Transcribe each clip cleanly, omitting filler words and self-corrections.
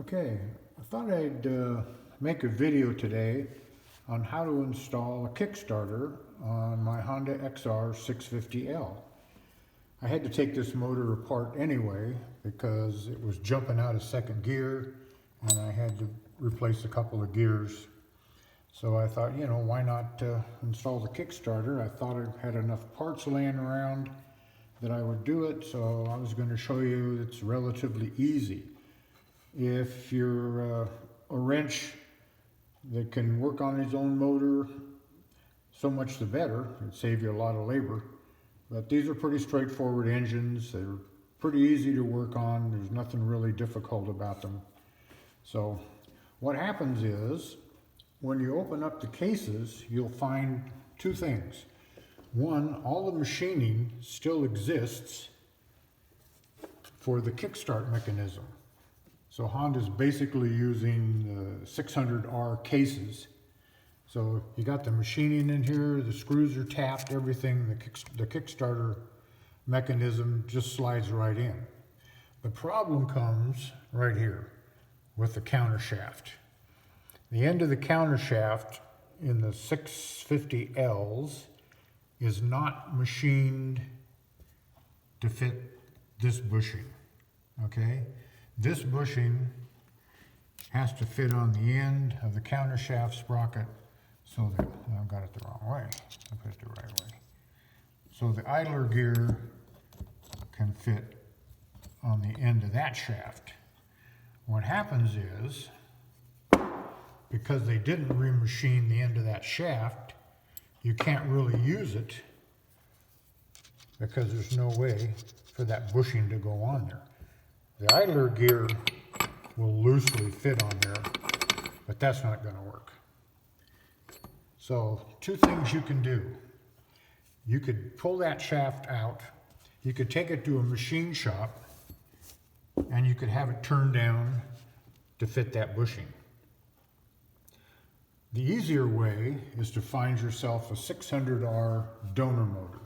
Okay, I thought I'd make a video today on how to install a Kickstarter on my Honda XR650L. I had to take this motor apart anyway because it was jumping out of second gear and I had to replace a couple of gears. So I thought, why not install the Kickstarter? I thought I had enough parts laying around that I would do it, so I was going to show you it's relatively easy. If you're a wrench that can work on its own motor, so much the better. It'd save you a lot of labor. But these are pretty straightforward engines. They're pretty easy to work on. There's nothing really difficult about them. So what happens is, when you open up the cases, you'll find two things. One, all the machining still exists for the kickstart mechanism. So Honda's basically using the 600R cases. So you got the machining in here, the screws are tapped, everything, the Kickstarter mechanism just slides right in. The problem comes right here with the counter shaft. The end of the counter shaft in the 650Ls is not machined to fit this bushing, okay? This bushing has to fit on the end of the counter shaft sprocket so that, I've got it the wrong way, I put it the right way. So the idler gear can fit on the end of that shaft. What happens is, because they didn't remachine the end of that shaft, you can't really use it because there's no way for that bushing to go on there. The idler gear will loosely fit on there, but that's not going to work. So two things you can do. You could pull that shaft out, you could take it to a machine shop, and you could have it turned down to fit that bushing. The easier way is to find yourself a 600R donor motor.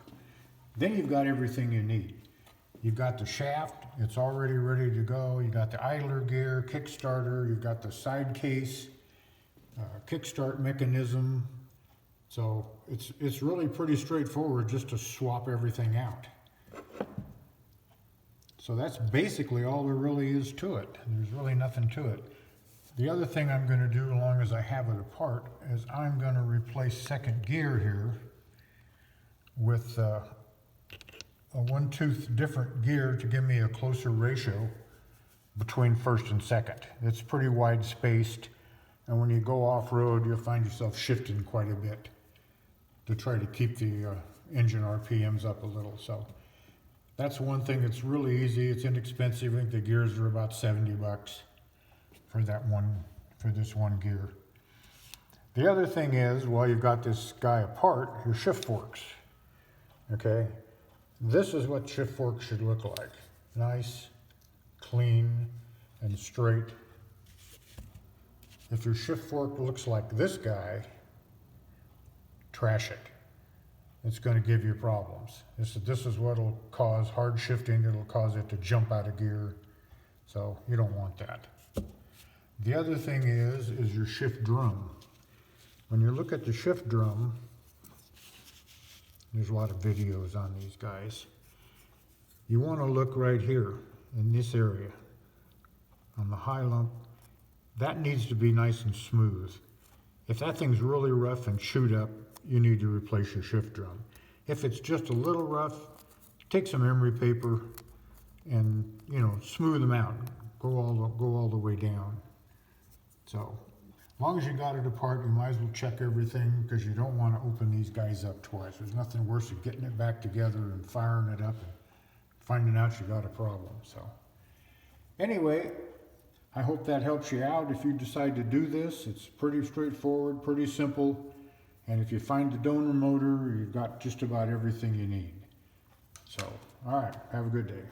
Then you've got everything you need. You've got the shaft, it's already ready to go. You've got the idler gear, Kickstarter, you've got the side case, kickstart mechanism. So it's really pretty straightforward just to swap everything out. So that's basically all there really is to it. There's really nothing to it. The other thing I'm going to do, as long as I have it apart, is I'm going to replace second gear here with a 1/2 different gear to give me a closer ratio between first and second. It's pretty wide spaced, and when you go off-road, you'll find yourself shifting quite a bit to try to keep the engine RPMs up a little. So that's one thing that's really easy. It's inexpensive. I think the gears are about 70 bucks for this one gear. The other thing is, while you've got this guy apart, your shift forks, okay? This is what shift forks should look like. Nice, clean, and straight. If your shift fork looks like this guy, trash it. It's going to give you problems. This is what will cause hard shifting. It'll cause it to jump out of gear. So you don't want that. The other thing is your shift drum. When you look at the shift drum, there's a lot of videos on these guys. You want to look right here in this area on the high lump. That needs to be nice and smooth. If that thing's really rough and chewed up, you need to replace your shift drum. If it's just a little rough, take some emery paper and smooth them out. Go all the way down. So as long as you got it apart, you might as well check everything, because you don't want to open these guys up twice. There's nothing worse than getting it back together and firing it up and finding out you got a problem. So anyway, I hope that helps you out if you decide to do this. It's pretty straightforward, pretty simple. And if you find the donor motor, you've got just about everything you need. So, all right, have a good day.